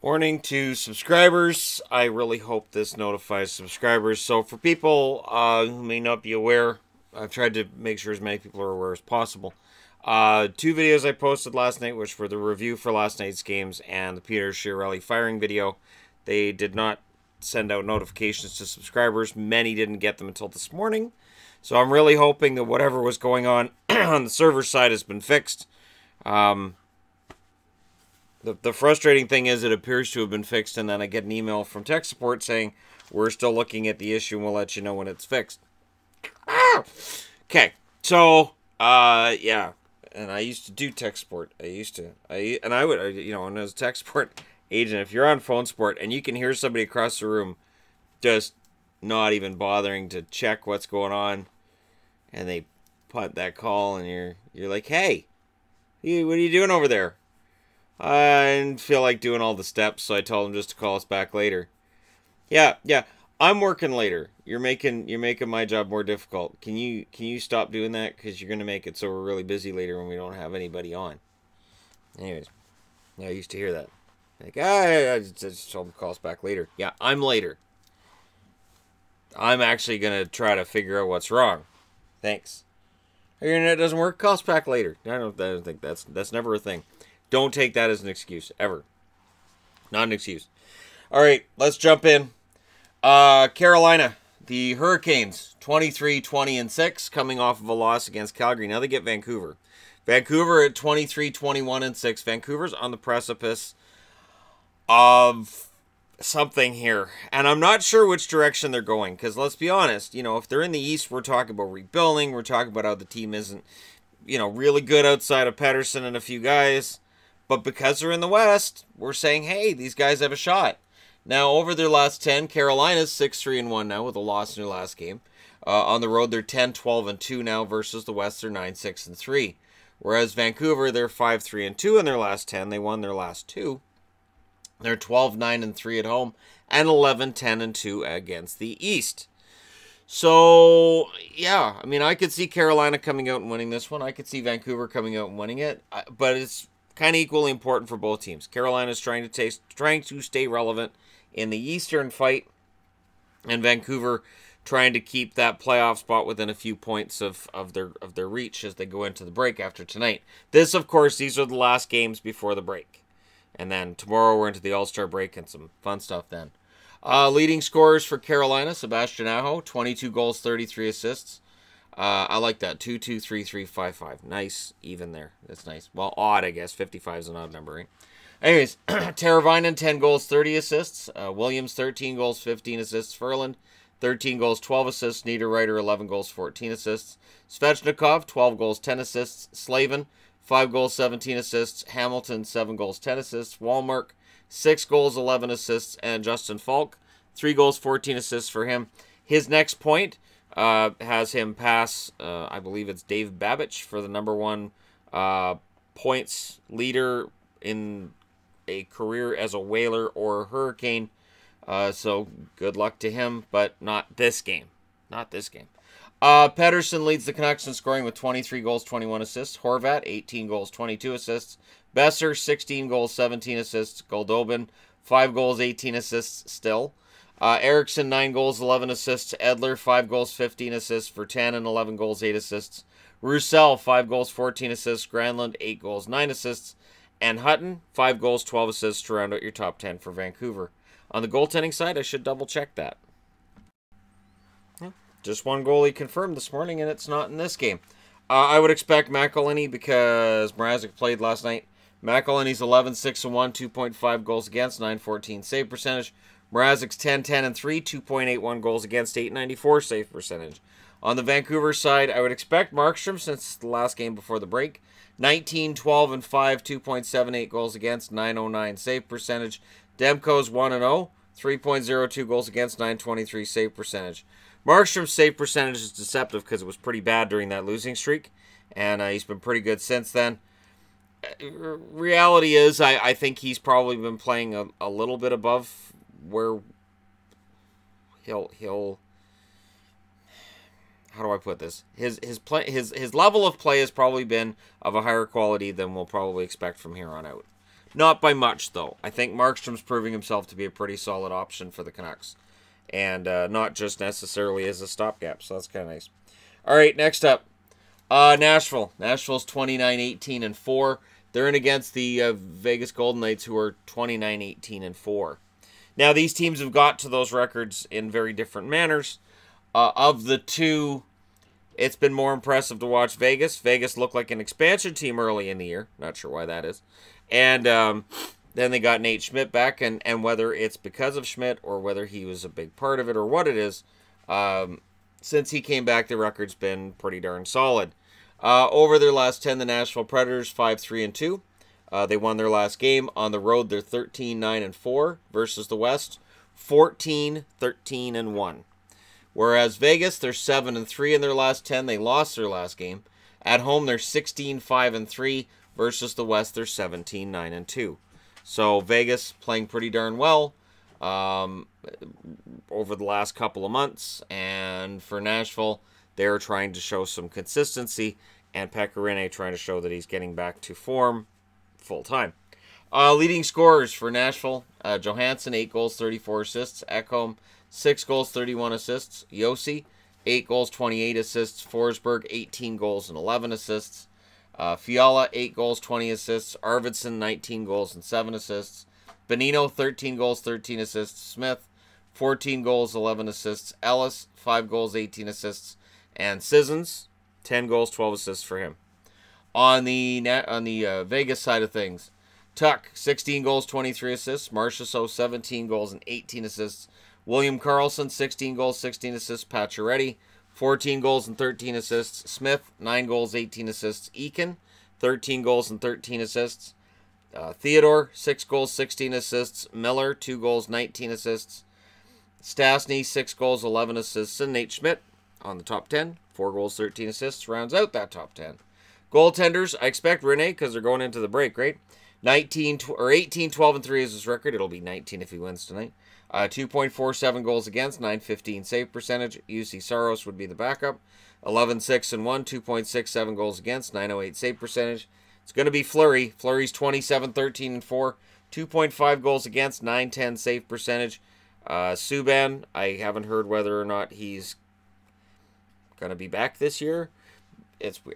Warning to subscribers. I really hope this notifies subscribers. So for people who may not be aware, I've tried to make sure as many people are aware as possible. Two videos I posted last night, which were the review for last night's games and the Peter Chiarelli firing video. They did not send out notifications to subscribers. Many didn't get them until this morning. So I'm really hoping that whatever was going on on the server side has been fixed. The frustrating thing is it appears to have been fixed, and then I get an email from tech support saying, we're still looking at the issue and we'll let you know when it's fixed. Okay, so, yeah, and I used to do tech support. And I would, you know, and as a tech support agent, if you're on phone support and you can hear somebody across the room just not even bothering to check what's going on, and they punt that call, and you're like, hey, what are you doing over there? I didn't feel like doing all the steps, so I told him just to call us back later. Yeah, I'm working later. You're making my job more difficult. Can you stop doing that? Because you're gonna make it so we're really busy later when we don't have anybody on. Anyways, yeah, I used to hear that. Like, I just told him to call us back later. Yeah, I'm later. I'm actually gonna try to figure out what's wrong. Thanks. Your internet doesn't work. Call us back later. I don't think that's never a thing. Don't take that as an excuse, ever. Not an excuse. All right, let's jump in. Carolina, the Hurricanes, 23-20-6, coming off of a loss against Calgary. Now they get Vancouver. Vancouver at 23-21-6. Vancouver's on the precipice of something here. And I'm not sure which direction they're going, because let's be honest, you know, if they're in the East, we're talking about rebuilding. We're talking about how the team isn't, you know, really good outside of Pettersson and a few guys. But because they're in the West, we're saying, hey, these guys have a shot. Now, over their last 10, Carolina's 6-3-1 now with a loss in their last game. On the road, they're 10-12-2 now versus the West, they're 9-6-3. Whereas Vancouver, they're 5-3-2 in their last 10. They won their last 2. They're 12-9-3 at home and 11-10-2 against the East. So, yeah, I mean, I could see Carolina coming out and winning this one. I could see Vancouver coming out and winning it. But it's kind of equally important for both teams. Carolina's trying to stay relevant in the Eastern fight, and Vancouver trying to keep that playoff spot within a few points of their reach as they go into the break after tonight. This, of course, these are the last games before the break. And then tomorrow we're into the All-Star break and some fun stuff then. Leading scorers for Carolina, Sebastian Aho, 22 goals, 33 assists. I like that. 2-2-3-3-5-5. Nice, even there. That's nice. Well, odd, I guess. 55 is an odd number, right? Anyways, Teravainen, 10 goals, 30 assists. Williams, 13 goals, 15 assists. Ferland, 13 goals, 12 assists. Niederreiter, 11 goals, 14 assists. Svechnikov, 12 goals, 10 assists. Slavin, 5 goals, 17 assists. Hamilton, 7 goals, 10 assists. Wallmark, 6 goals, 11 assists. And Justin Falk, 3 goals, 14 assists for him. His next point has him pass, I believe it's Dave Babbage for the #1 points leader in a career as a Whaler or a Hurricane. So good luck to him, but not this game. Not this game. Pettersson leads the Canucks in scoring with 23 goals, 21 assists. Horvat, 18 goals, 22 assists. Besser, 16 goals, 17 assists. Goldobin, 5 goals, 18 assists still. Eriksson, 9 goals, 11 assists. Edler, 5 goals, 15 assists. Vertanen, 11 goals, 8 assists. Roussel, 5 goals, 14 assists. Granlund, 8 goals, 9 assists. And Hutton, 5 goals, 12 assists to round out your top 10 for Vancouver. On the goaltending side, I should double-check that. Just one goalie confirmed this morning, and it's not in this game. I would expect McElhinney because Mrazek played last night. McElhinney's 11-6-1, 2.5 goals against, 914 save percentage. Mrazek's 10-10-3, 2.81 goals against, 894 save percentage. On the Vancouver side, I would expect Markstrom, since it's the last game before the break, 19-12-5, 2.78 goals against, 909 save percentage. Demko's 1-0, 3.02 goals against, 923 save percentage. Markstrom's save percentage is deceptive because it was pretty bad during that losing streak, and he's been pretty good since then. Reality is, I think he's probably been playing a little bit above where he'll how do I put this? His level of play has probably been of a higher quality than we'll probably expect from here on out. Not by much, though. I think Markstrom's proving himself to be a pretty solid option for the Canucks. And not just necessarily as a stopgap, so that's kind of nice. All right, next up, Nashville. Nashville's 29-18-4. They're in against the Vegas Golden Knights, who are 29-18-4. Now, these teams have got to those records in very different manners. Of the two, it's been more impressive to watch Vegas. Vegas looked like an expansion team early in the year. Not sure why that is. And then they got Nate Schmidt back, and whether it's because of Schmidt or whether he was a big part of it or what it is, since he came back, the record's been pretty darn solid. Over their last 10, the Nashville Predators 5-3-2. They won their last game. On the road, they're 13-9-4 versus the West, 14-13-1. Whereas Vegas, they're 7-3 in their last 10. They lost their last game. At home, they're 16-5-3 versus the West. They're 17-9-2. So Vegas playing pretty darn well over the last couple of months. And for Nashville, they're trying to show some consistency. And Pekka Rinne trying to show that he's getting back to form full-time. Leading scorers for Nashville, Johansson, 8 goals, 34 assists. Ekholm, 6 goals, 31 assists. Yossi, 8 goals, 28 assists. Forsberg, 18 goals and 11 assists. Fiala, 8 goals, 20 assists. Arvidsson, 19 goals and 7 assists. Bonino, 13 goals, 13 assists. Smith, 14 goals, 11 assists. Ellis, 5 goals, 18 assists. And Sissons, 10 goals, 12 assists for him. On the Vegas side of things, Tuck, 16 goals, 23 assists. Marchessault, 17 goals and 18 assists. William Karlsson, 16 goals, 16 assists. Pacioretty, 14 goals and 13 assists. Smith, 9 goals, 18 assists. Eakin, 13 goals and 13 assists. Theodore, 6 goals, 16 assists. Miller, 2 goals, 19 assists. Stastny, 6 goals, 11 assists. And Nate Schmidt on the top 10, 4 goals, 13 assists, rounds out that top 10. Goaltenders, I expect Rinne, because they're going into the break, right? 18, 12, and 3 is his record. It'll be 19 if he wins tonight. 2.47 goals against, 915 save percentage. UC Saros would be the backup. 11-6 and 1, 2.67 goals against, 908 save percentage. It's going to be Fleury. Fleury's 27-13 and 4, 2.5 goals against, 910 save percentage. Subban, I haven't heard whether or not he's going to be back this year.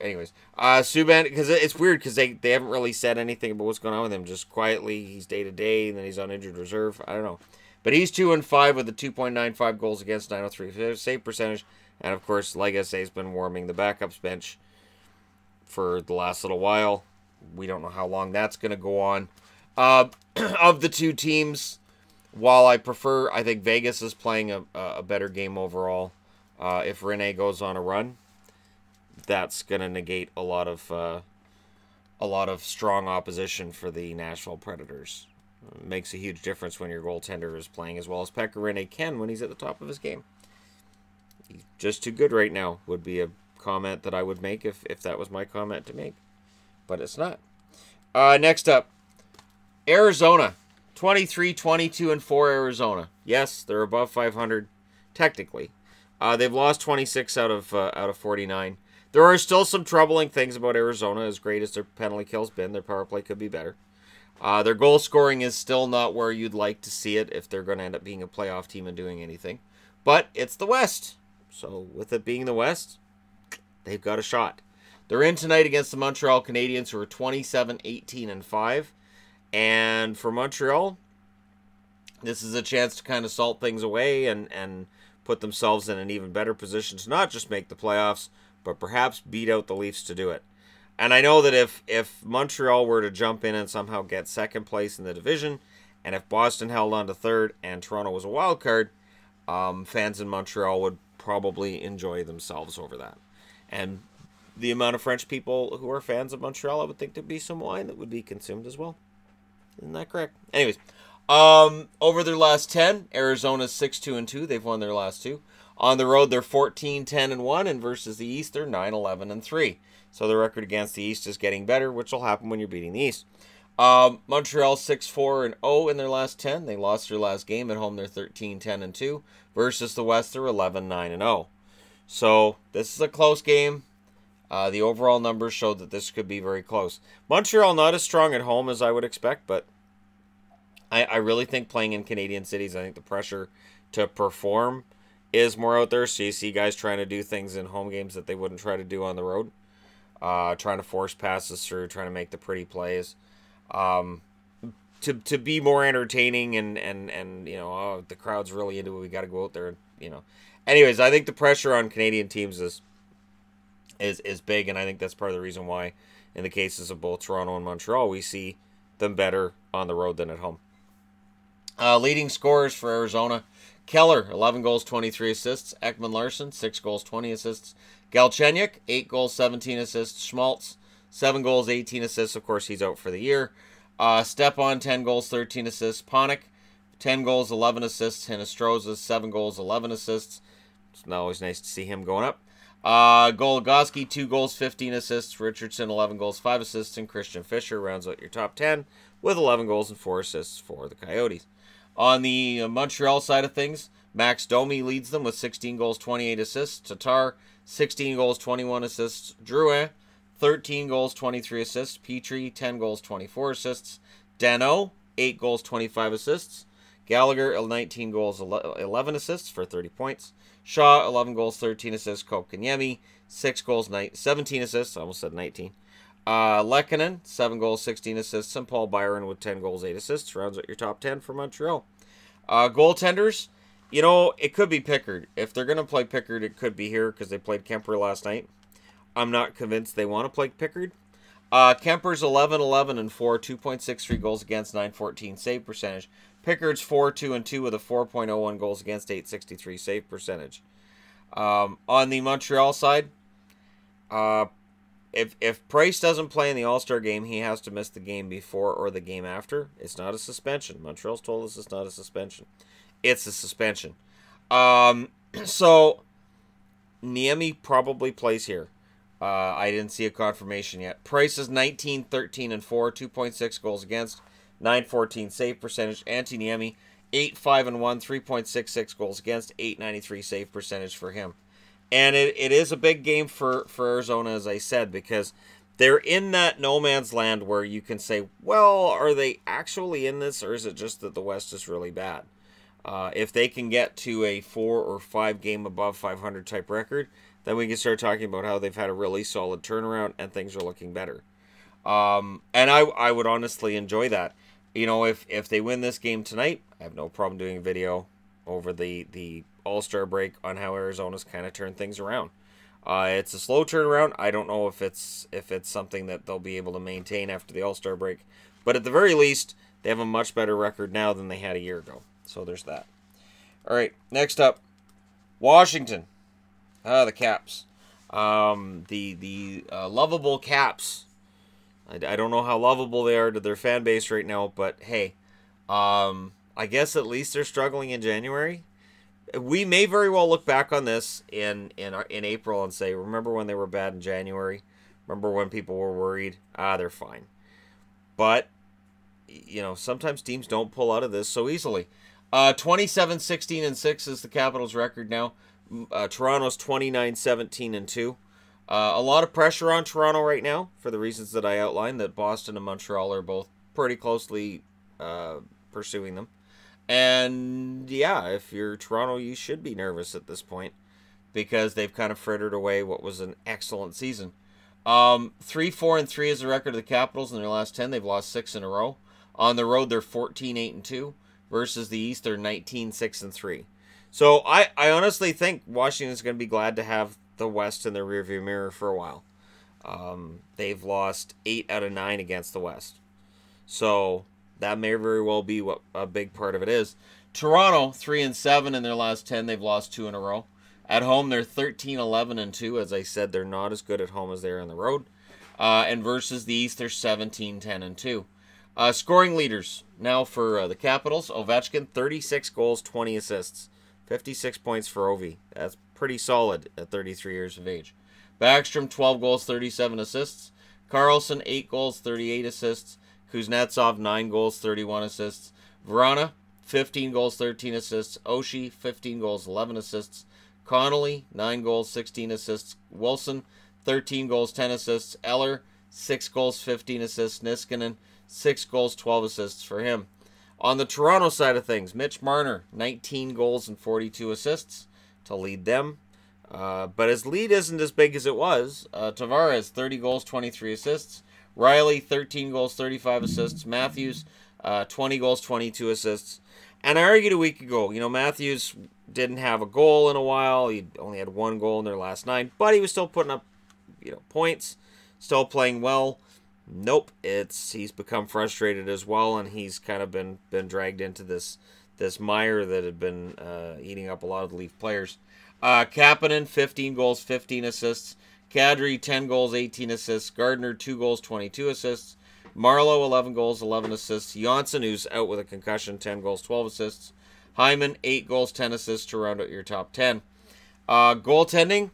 Anyways, Subban, because it's weird because they haven't really said anything about what's going on with him. Just quietly, he's day-to-day, and then he's on injured reserve. I don't know. But he's 2-5 with a 2.95 goals against, 903 save percentage. And, of course, like I say, has been warming the backups bench for the last little while. We don't know how long that's going to go on. Of the two teams, while I think Vegas is playing a better game overall. If Rinne goes on a run, that's going to negate a lot of strong opposition for the Nashville Predators. It makes a huge difference when your goaltender is playing as well as Pekka Rinne can when he's at the top of his game. He's just too good right now, would be a comment that I would make if that was my comment to make. But it's not. Next up, Arizona. 23-22 and 4 Arizona. Yes, they're above 500 technically. They've lost 26 out of 49. There are still some troubling things about Arizona. As great as their penalty kill's been, their power play could be better. Their goal scoring is still not where you'd like to see it if they're going to end up being a playoff team and doing anything. But it's the West. So with it being the West, they've got a shot. They're in tonight against the Montreal Canadiens, who are 27-18 and 5. And for Montreal, this is a chance to kind of salt things away and put themselves in an even better position to not just make the playoffs, but perhaps beat out the Leafs to do it. And I know that if Montreal were to jump in and somehow get second place in the division, and if Boston held on to third and Toronto was a wild card, fans in Montreal would probably enjoy themselves over that. And the amount of French people who are fans of Montreal, I would think there'd be some wine that would be consumed as well. Isn't that correct? Anyways, over their last 10, Arizona's 6-2 and 2. They've won their last 2. On the road, they're 14-10 and 1, and versus the East, they're 9-11 and 3. So the record against the East is getting better, which will happen when you're beating the East. Montreal 6-4 and 0 in their last 10. They lost their last game at home. They're 13-10 and 2. Versus the West, they're 11-9 and 0. So this is a close game. The overall numbers showed that this could be very close. Montreal not as strong at home as I would expect, but I really think playing in Canadian cities, I think the pressure to perform is more out there. So you see guys trying to do things in home games that they wouldn't try to do on the road. Trying to force passes through, trying to make the pretty plays. To be more entertaining and you know, oh, the crowd's really into it, we got to go out there and, you know. Anyways, I think the pressure on Canadian teams is big, and I think that's part of the reason why in the cases of both Toronto and Montreal, we see them better on the road than at home. Leading scorers for Arizona: Keller, 11 goals, 23 assists. Ekman Larsson, 6 goals, 20 assists. Galchenyuk, 8 goals, 17 assists. Schmaltz, 7 goals, 18 assists. Of course, he's out for the year. Stepan, 10 goals, 13 assists. Panik, 10 goals, 11 assists. Hinostroza, 7 goals, 11 assists. It's not always nice to see him going up. Goligoski, 2 goals, 15 assists. Richardson, 11 goals, 5 assists. And Christian Fischer rounds out your top 10 with 11 goals and 4 assists for the Coyotes. On the Montreal side of things, Max Domi leads them with 16 goals, 28 assists. Tatar, 16 goals, 21 assists. Drouin, 13 goals, 23 assists. Petrie, 10 goals, 24 assists. Danault, 8 goals, 25 assists. Gallagher, 19 goals, 11 assists for 30 points. Shaw, 11 goals, 13 assists. Kotkaniemi, 6 goals, 17 assists. I almost said 19. Lehkonen, 7 goals, 16 assists. And Paul Byron with 10 goals, 8 assists. Rounds out your top 10 for Montreal. Goaltenders, you know, it could be Pickard. If they're going to play Pickard, it could be here because they played Kemper last night. I'm not convinced they want to play Pickard. Kemper's 11-11-4, 2.63 goals against, 914 save percentage. Pickard's 4-2-2 with a 4.01 goals against, 863 save percentage. On the Montreal side, if Price doesn't play in the All-Star game, he has to miss the game before or the game after. It's not a suspension. Montreal's told us it's not a suspension. It's a suspension. So Niemi probably plays here. I didn't see a confirmation yet. Price is 19-13-4, 2.6 goals against, 914 save percentage. Antti Niemi, 8-5-1, 3.66 goals against, 893 save percentage for him. And it is a big game for Arizona, as I said, because they're in that no man's land where you can say, well, are they actually in this, or is it just that the West is really bad? If they can get to a 4 or 5 game above 500 type record, then we can start talking about how they've had a really solid turnaround and things are looking better. And I would honestly enjoy that. You know, if they win this game tonight, I have no problem doing a video over the All-Star break on how Arizona's kind of turned things around. It's a slow turnaround. I don't know if it's something that they'll be able to maintain after the All-Star break. But at the very least, they have a much better record now than they had a year ago. So there's that. All right, next up, Washington. The Caps. The lovable Caps. I don't know how lovable they are to their fan base right now, but hey, I guess at least they're struggling in January. We may very well look back on this in April and say, remember when they were bad in January? Remember when people were worried? They're fine. But, you know, sometimes teams don't pull out of this so easily. 27-16-6 is the Capitals' record now. Toronto's 29-17-2. A lot of pressure on Toronto right now for the reasons that I outlined, that Boston and Montreal are both pretty closely pursuing them. And yeah, if you're Toronto, you should be nervous at this point because they've kind of frittered away what was an excellent season. 3-4-3 is the record of the Capitals in their last 10. They've lost 6 in a row. On the road, they're 14-8-2 versus the East, they're 19-6-3. So I honestly think Washington's going to be glad to have the West in their rearview mirror for a while. They've lost 8 out of 9 against the West. So that may very well be what a big part of it is. Toronto, 3-7 in their last 10. They've lost 2 in a row. At home, they're 13-11-2. As I said, they're not as good at home as they are on the road. And versus the East, they're 17-10-2. Scoring leaders now for the Capitals. Ovechkin, 36 goals, 20 assists. 56 points for Ovi. That's pretty solid at 33 years of age. Backstrom, 12 goals, 37 assists. Carlson, 8 goals, 38 assists. Kuznetsov, 9 goals, 31 assists. Vrana, 15 goals, 13 assists. Oshie, 15 goals, 11 assists. Connolly, 9 goals, 16 assists. Wilson, 13 goals, 10 assists. Eller, 6 goals, 15 assists. Niskanen, 6 goals, 12 assists for him. On the Toronto side of things, Mitch Marner, 19 goals and 42 assists to lead them. But his lead isn't as big as it was. Tavares, 30 goals, 23 assists. Riley, 13 goals, 35 assists. Matthews, 20 goals, 22 assists. And I argued a week ago, Matthews didn't have a goal in a while. He only had 1 goal in their last 9, but he was still putting up, points, still playing well. Nope, he's become frustrated as well, and he's kind of been dragged into this mire that had been eating up a lot of the Leaf players. Kapanen, 15 goals, 15 assists. Kadri, 10 goals, 18 assists. Gardner, 2 goals, 22 assists. Marleau, 11 goals, 11 assists. Janssen, who's out with a concussion, 10 goals, 12 assists. Hyman, 8 goals, 10 assists to round out your top 10. Goaltending,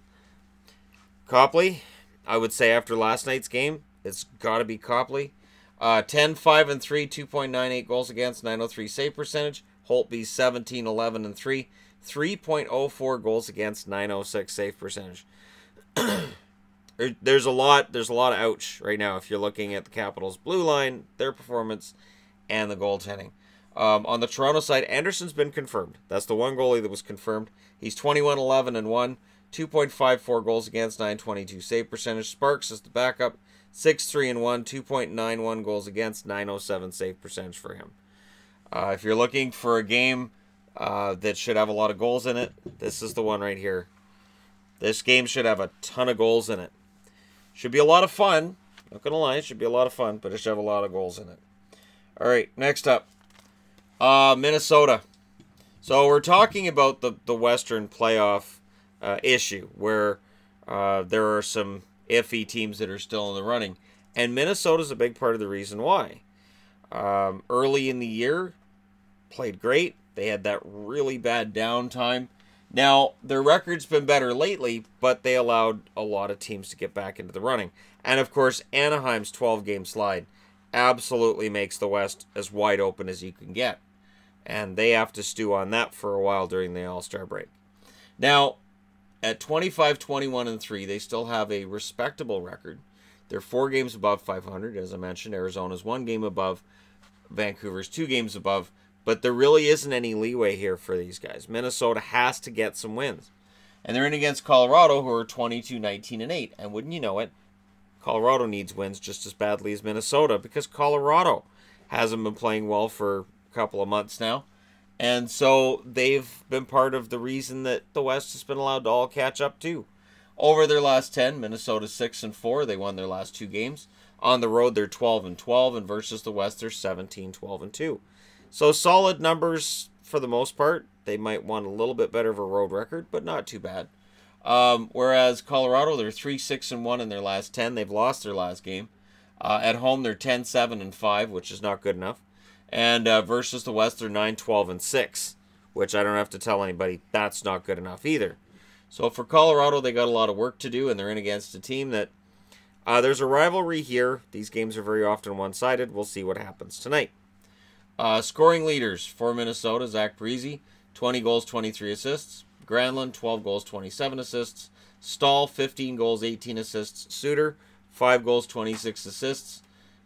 Copley, I would say after last night's game, it's got to be Copley. 10, 5, and 3, 2.98 goals against, 903 save percentage. Holtby, 17, 11, and 3, 3.04 goals against, 906 save percentage. There's a lot of ouch right now if you're looking at the Capitals' blue line, their performance, and the goaltending. On the Toronto side, Anderson's been confirmed. That's the one goalie that was confirmed. He's 21, 11, and 1, 2.54 goals against, 922 save percentage. Sparks is the backup, 6, 3, and 1, 2.91 goals against, 907 save percentage for him. If you're looking for a game that should have a lot of goals in it, this is the one right here. This game should have a ton of goals in it. Should be a lot of fun. Not going to lie, it should be a lot of fun, but it should have a lot of goals in it. All right, next up. Minnesota. So we're talking about the Western playoff issue where there are some iffy teams that are still in the running. And Minnesota's a big part of the reason why. Early in the year, played great. They had that really bad downtime. Now, their record's been better lately, but they allowed a lot of teams to get back into the running. And, of course, Anaheim's 12-game slide absolutely makes the West as wide open as you can get. And they have to stew on that for a while during the All-Star break. Now, at 25, 21, and 3, they still have a respectable record. They're 4 games above 500, as I mentioned. Arizona's 1 game above. Vancouver's 2 games above. But there really isn't any leeway here for these guys. Minnesota has to get some wins. And they're in against Colorado, who are 22, 19, and 8. And wouldn't you know it, Colorado needs wins just as badly as Minnesota because Colorado hasn't been playing well for a couple of months now. And so they've been part of the reason that the West has been allowed to all catch up too. Over their last 10, Minnesota's 6-4. They won their last 2 games. On the road, they're 12-12. And versus the West, they're 17-12-2. So solid numbers for the most part. They might want a little bit better of a road record, but not too bad. Whereas Colorado, they're 3-6-1 in their last 10. They've lost their last game. At home, they're 10-7-5, which is not good enough. And versus the West, they're 9-12-6, which I don't have to tell anybody that's not good enough either. So for Colorado, they got a lot of work to do, and they're in against a team that there's a rivalry here. These games are very often one-sided. We'll see what happens tonight. Scoring leaders for Minnesota, Zach Parise, 20 goals, 23 assists. Granlund, 12 goals, 27 assists. Stahl, 15 goals, 18 assists. Suter, 5 goals, 26 assists.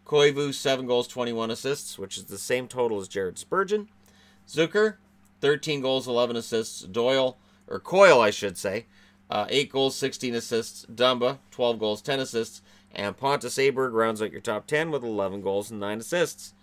Koivu, 7 goals, 21 assists, which is the same total as Jared Spurgeon. Zucker, 13 goals, 11 assists. Coyle, I should say, 8 goals, 16 assists. Dumba, 12 goals, 10 assists. And Pontus Aberg rounds out your top 10 with 11 goals and 9 assists.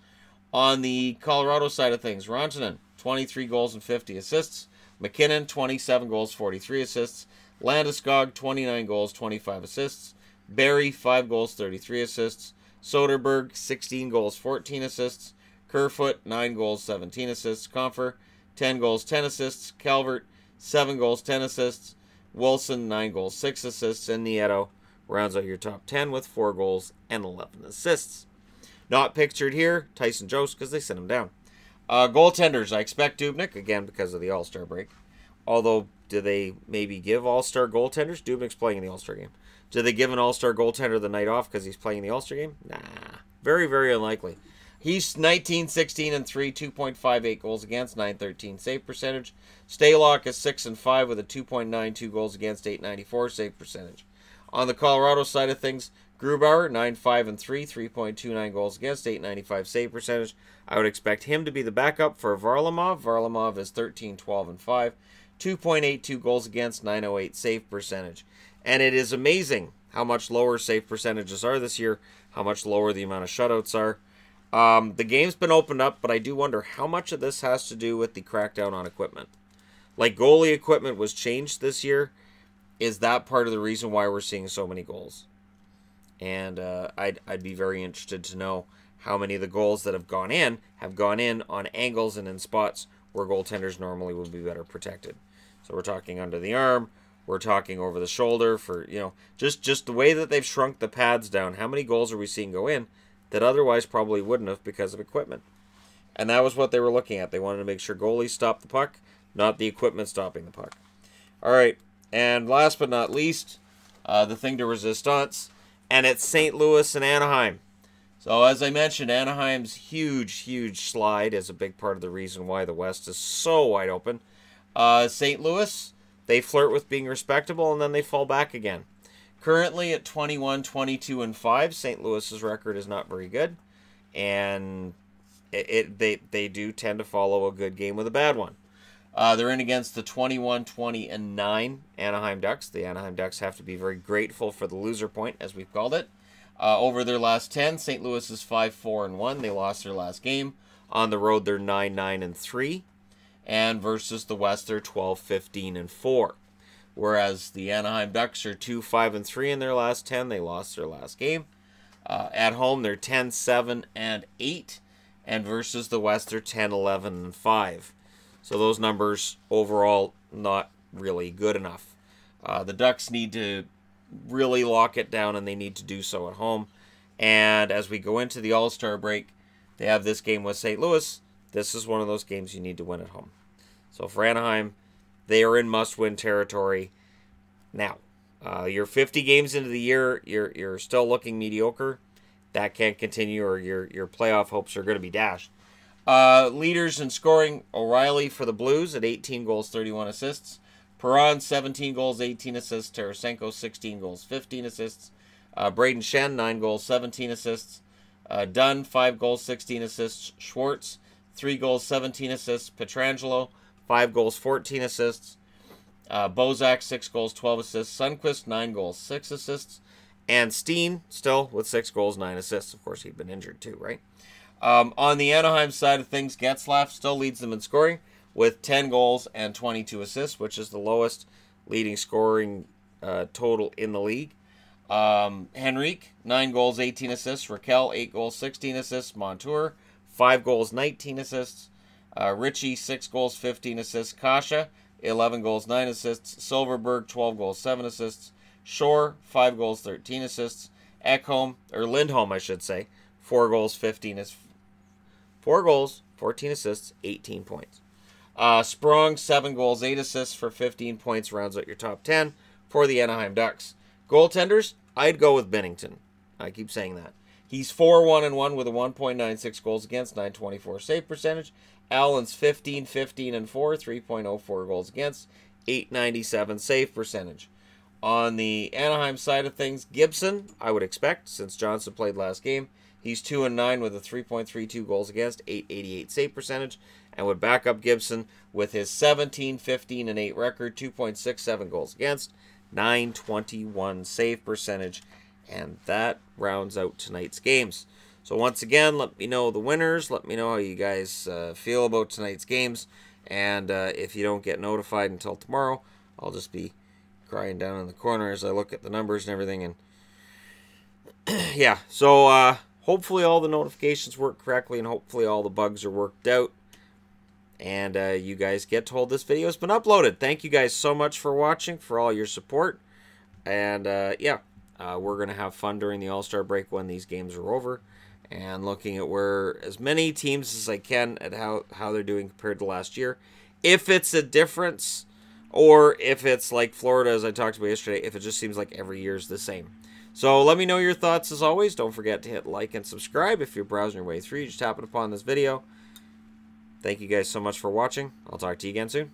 On the Colorado side of things, Rantanen, 23 goals and 50 assists. McKinnon, 27 goals, 43 assists. Landeskog, 29 goals, 25 assists. Barry, 5 goals, 33 assists. Soderberg, 16 goals, 14 assists. Kerfoot, 9 goals, 17 assists. Compher, 10 goals, 10 assists. Calvert, 7 goals, 10 assists. Wilson, 9 goals, 6 assists. And Nieto rounds out your top 10 with 4 goals and 11 assists. Not pictured here, Tyson Jost, because they sent him down. Goaltenders, I expect Dubnyk, again, because of the All-Star break. Although, do they maybe give All-Star goaltenders? Dubnyk's playing in the All-Star game. Do they give an All-Star goaltender the night off because he's playing in the All-Star game? Nah. Very, very unlikely. He's 19, 16, and 3, 2.58 goals against, 913 save percentage. Stalock is 6-5 with a 2.92 goals against, 894 save percentage. On the Colorado side of things, Grubauer, 9-5-3, 3.29 goals against, 895 save percentage. I would expect him to be the backup for Varlamov. Varlamov is 13-12-5, 2.82 goals against, 908 save percentage. And it is amazing how much lower save percentages are this year, how much lower the amount of shutouts are. The game's been opened up, but I do wonder how much of this has to do with the crackdown on equipment. Like, goalie equipment was changed this year. Is that part of the reason why we're seeing so many goals? And I'd be very interested to know how many of the goals that have gone in on angles and in spots where goaltenders normally would be better protected. So we're talking under the arm, we're talking over the shoulder for, just the way that they've shrunk the pads down. How many goals are we seeing go in that otherwise probably wouldn't have because of equipment? And that was what they were looking at. They wanted to make sure goalies stopped the puck, not the equipment stopping the puck. All right, and last but not least, the thing de resistance, and it's St. Louis and Anaheim. So as I mentioned, Anaheim's huge slide is a big part of the reason why the West is so wide open. St. Louis, they flirt with being respectable, and then they fall back again. Currently at 21-22-5, St. Louis's record is not very good, and they do tend to follow a good game with a bad one. They're in against the 21-20-9 Anaheim Ducks. The Anaheim Ducks have to be very grateful for the loser point, as we've called it. Over their last 10, St. Louis is 5-4-1. They lost their last game. On the road, they're 9-9-3. And versus the West, they're 12-15-4. Whereas the Anaheim Ducks are 2-5-3 in their last 10. They lost their last game. At home, they're 10-7-8. And versus the West, they're 10-11-5. So those numbers overall not really good enough. The Ducks need to really lock it down, and they need to do so at home. And as we go into the All-Star break, they have this game with St. Louis. This is one of those games you need to win at home. So for Anaheim, they are in must-win territory. Now, you're 50 games into the year, you're still looking mediocre. That can't continue, or your playoff hopes are going to be dashed. Leaders in scoring, O'Reilly for the Blues at 18 goals, 31 assists. Perron, 17 goals, 18 assists. Tarasenko, 16 goals, 15 assists. Braden Shen, 9 goals, 17 assists. Dunn, 5 goals, 16 assists. Schwartz, 3 goals, 17 assists. Pietrangelo, 5 goals, 14 assists. Bozak, 6 goals, 12 assists. Sundqvist, 9 goals, 6 assists. And Steen, still with 6 goals, 9 assists. Of course, he'd been injured too, right? On the Anaheim side of things, Getzlaf still leads them in scoring with 10 goals and 22 assists, which is the lowest leading scoring total in the league. Henrique, 9 goals, 18 assists. Raquel, 8 goals, 16 assists. Montour, 5 goals, 19 assists. Ritchie, 6 goals, 15 assists. Kasha, 11 goals, 9 assists. Silverberg, 12 goals, 7 assists. Shore, 5 goals, 13 assists. Lindholm, I should say, 4 goals, 14 assists, 18 points. Sprong, 7 goals, 8 assists for 15 points, rounds out your top 10 for the Anaheim Ducks. Goaltenders, I'd go with Binnington. I keep saying that. He's 4-1-1 with a 1.96 goals against, 924 save percentage. Allen's 15-15-4, 3.04 goals against, 897 save percentage. On the Anaheim side of things, Gibson, I would expect, since Johnson played last game, he's 2-9 with a 3.32 goals against, 888 save percentage, and would back up Gibson with his 17-15-8 record, 2.67 goals against, 921 save percentage, and that rounds out tonight's games. So once again, let me know the winners. Let me know how you guys feel about tonight's games, and if you don't get notified until tomorrow, I'll just be crying down in the corner as I look at the numbers and everything. And yeah, so hopefully all the notifications work correctly, and hopefully all the bugs are worked out, and you guys get told this video has been uploaded. Thank you guys so much for watching, for all your support, and yeah, we're going to have fun during the All-Star break when these games are over, and looking at where as many teams as I can at how they're doing compared to last year. If it's a difference, or if it's like Florida, as I talked about yesterday, if it just seems like every year's the same. So let me know your thoughts as always. Don't forget to hit like and subscribe if you're browsing your way through. You just happen upon this video. Thank you guys so much for watching. I'll talk to you again soon.